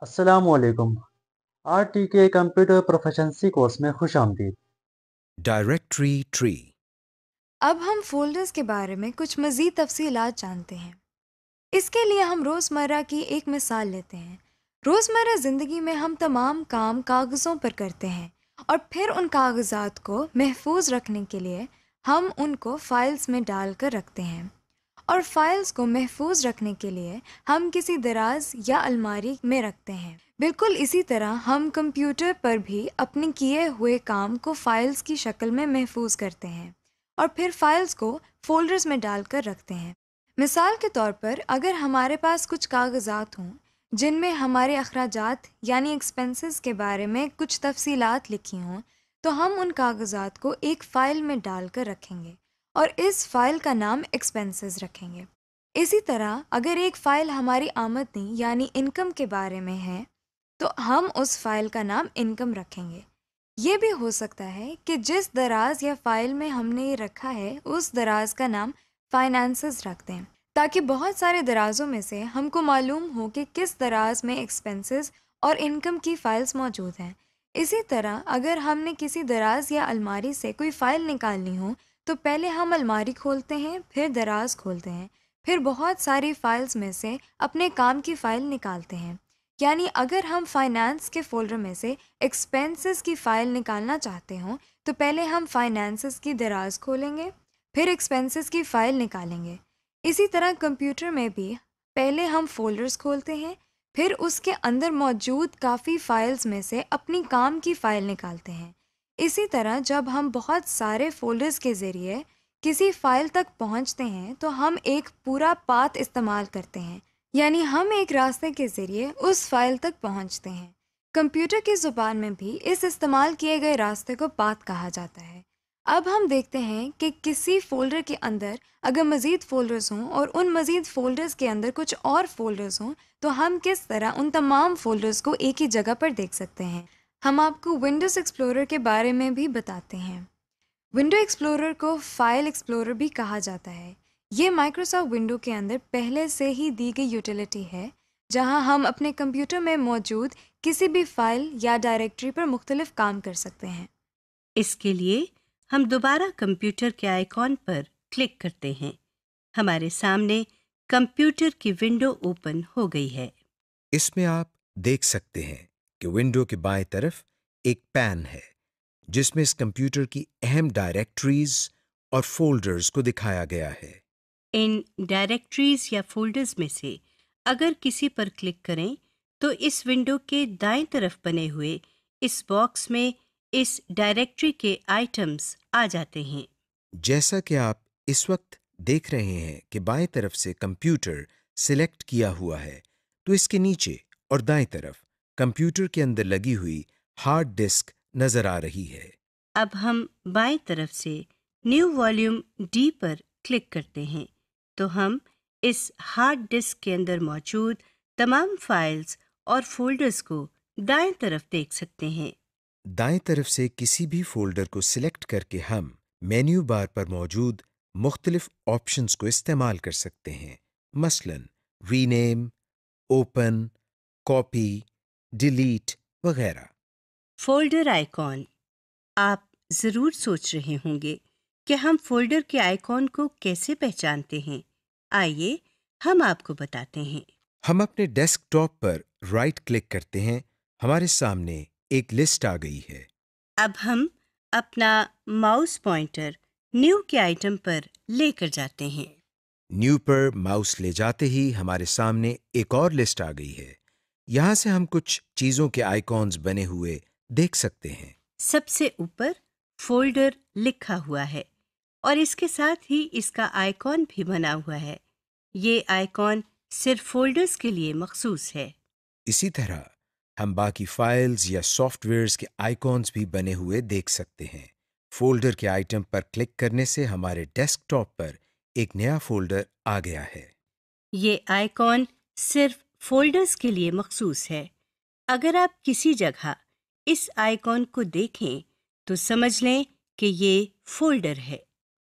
السلام علیکم۔ Are T کے کمپیوٹر پروفیشنسی کورس میں خوش آمدید۔ Directory tree. اب ہم فولڈرز کے بارے میں کچھ مزید تفصیلات جانتے ہیں۔ اس کے لیے ہم روزمرہ کی ایک مثال لیتے ہیں۔ روزمرہ زندگی میں ہم تمام کام کاغذوں پر کرتے ہیں اور پھر ان کاغذات کو محفوظ رکھنے کے لیے ہم ان کو فائلز میں ڈال کر رکھتے ہیں، اور فائلز کو محفوظ رکھنے کے لیے ہم کسی دراز یا الماری میں رکھتے ہیں۔ بالکل اسی طرح ہم کمپیوٹر پر بھی اپنے کیے ہوئے کام کو فائلز کی شکل میں محفوظ کرتے ہیں اور پھر فائلز کو فولڈرز میں ڈال کر رکھتے ہیں۔ مثال کے طور پر اگر ہمارے پاس کچھ کاغذات ہوں جن میں ہمارے اخراجات یعنی ایکسپنسز کے بارے میں کچھ تفصیلات لکھی ہوں، تو ہم ان کاغذات کو ایک فائل میں ڈال کر رکھیں گے اور اس فائل کا نام ایکسپنسز رکھیں گے۔ اسی طرح اگر ایک فائل ہماری آمدنی یعنی انکم کے بارے میں ہے تو ہم اس فائل کا نام انکم رکھیں گے۔ یہ بھی ہو سکتا ہے کہ جس دراز یا فائل میں ہم نے یہ رکھا ہے اس دراز کا نام فائنانسز رکھ دیں، تاکہ بہت سارے درازوں میں سے ہم کو معلوم ہو کہ کس دراز میں ایکسپنسز اور انکم کی فائلز موجود ہیں۔ اسی طرح اگر ہم نے کسی دراز یا الماری سے کوئی فائل نکالنی ہو تو پہلے ہم الماری کھولتے ہیں، پھر دراز کھولتے ہیں، پھر بہت ساری فائلز میں سے اپنے کام کی فائل نکالتے ہیں۔ یعنی اگر ہم فائنانس کے فولڈر میں سے ایکسپنسز کی فائل نکالنا چاہتے ہوں تو پہلے ہم فائنانسز کی دراز کھولیں گے، پھر ایکسپنسز کی فائل نکالیں گے۔ اسی طرح کمپیوٹر میں بھی پہلے ہم فولڈرز کھولتے ہیں، پھر اس کے اندر موجود کافی فائلز میں سے اپنی کام کی فائل نکالتے ہیں۔ اسی طرح جب ہم بہت سارے فولڈرز کے ذریعے کسی فائل تک پہنچتے ہیں تو ہم ایک پورا پاتھ استعمال کرتے ہیں، یعنی ہم ایک راستے کے ذریعے اس فائل تک پہنچتے ہیں۔ کمپیوٹر کی زبان میں بھی اس استعمال کیے گئے راستے کو پاتھ کہا جاتا ہے۔ اب ہم دیکھتے ہیں کہ کسی فولڈر کے اندر اگر مزید فولڈرز ہوں اور ان مزید فولڈرز کے اندر کچھ اور فولڈرز ہوں تو ہم کس طرح ان تمام فولڈرز کو ایک ہی جگہ پر دیکھ سکتے ہیں۔ ہم آپ کو ونڈوز ایکسپلورر کے بارے میں بھی بتاتے ہیں۔ ونڈو ایکسپلورر کو فائل ایکسپلورر بھی کہا جاتا ہے۔ یہ مائکروسافٹ ونڈو کے اندر پہلے سے ہی دی گئی یوٹیلیٹی ہے جہاں ہم اپنے کمپیوٹر میں موجود کسی بھی فائل یا ڈائریکٹری پر مختلف کام کر سکتے ہیں۔ اس کے لیے ہم دوبارہ کمپیوٹر کے آئیکن پر کلک کرتے ہیں۔ ہمارے سامنے کمپیوٹر کی ونڈو اوپن ہو گئی ہے۔ اس میں آپ دیکھ سکتے ہیں کہ ونڈو کے بائیں طرف ایک پین ہے جس میں اس کمپیوٹر کی اہم ڈائریکٹریز اور فولڈرز کو دکھایا گیا ہے۔ ان ڈائریکٹریز یا فولڈرز میں سے اگر کسی پر کلک کریں تو اس ونڈو کے دائیں طرف بنے ہوئے اس باکس میں اس ڈائریکٹری کے آئٹمز آ جاتے ہیں۔ جیسا کہ آپ اس وقت دیکھ رہے ہیں کہ بائیں طرف سے کمپیوٹر سلیکٹ کیا ہوا ہے، تو اس کے نیچے اور دائیں طرف کمپیوٹر کے اندر لگی ہوئی ہارڈ ڈسک نظر آ رہی ہے۔ اب ہم بائیں طرف سے نیو والیوم ڈی پر کلک کرتے ہیں تو ہم اس ہارڈ ڈسک کے اندر موجود تمام فائلز اور فولڈرز کو دائیں طرف دیکھ سکتے ہیں۔ دائیں طرف سے کسی بھی فولڈر کو سلیکٹ کر کے ہم مینیو بار پر موجود مختلف آپشنز کو استعمال کر سکتے ہیں، مثلا ری نیم، اوپن، کاپی، ڈیلیٹ وغیرہ۔ Folder icon. آپ ضرور سوچ رہے ہوں گے کہ ہم فولڈر کے آئیکن کو کیسے پہچانتے ہیں۔ آئیے ہم آپ کو بتاتے ہیں۔ ہم اپنے ڈیسک ٹاپ پر رائٹ کلک کرتے ہیں، ہمارے سامنے ایک لسٹ آ گئی ہے۔ اب ہم اپنا ماؤس پوائنٹر نیو کے آئٹم پر لے کر جاتے ہیں۔ نیو پر ماؤس لے جاتے ہی ہمارے سامنے ایک اور لسٹ آ گئی ہے۔ یہاں سے ہم کچھ چیزوں کے آئیکونز بنے ہوئے دیکھ سکتے ہیں۔ سب سے اوپر فولڈر لکھا ہوا ہے اور اس کے ساتھ ہی اس کا آئیکن بھی بنا ہوا ہے۔ یہ آئیکن صرف فولڈرز کے لیے مخصوص ہے۔ اسی طرح ہم باقی فائلز یا سافٹ ویئرز کے آئیکونز بھی بنے ہوئے دیکھ سکتے ہیں۔ فولڈر کے آئٹم پر کلک کرنے سے ہمارے ڈیسک ٹاپ پر ایک نیا فولڈر آ گیا ہے۔ یہ آئیکن صرف فولڈرز کے لیے مخصوص ہے۔ اگر آپ کسی جگہ اس آئیکن کو دیکھیں تو سمجھ لیں کہ یہ فولڈر ہے۔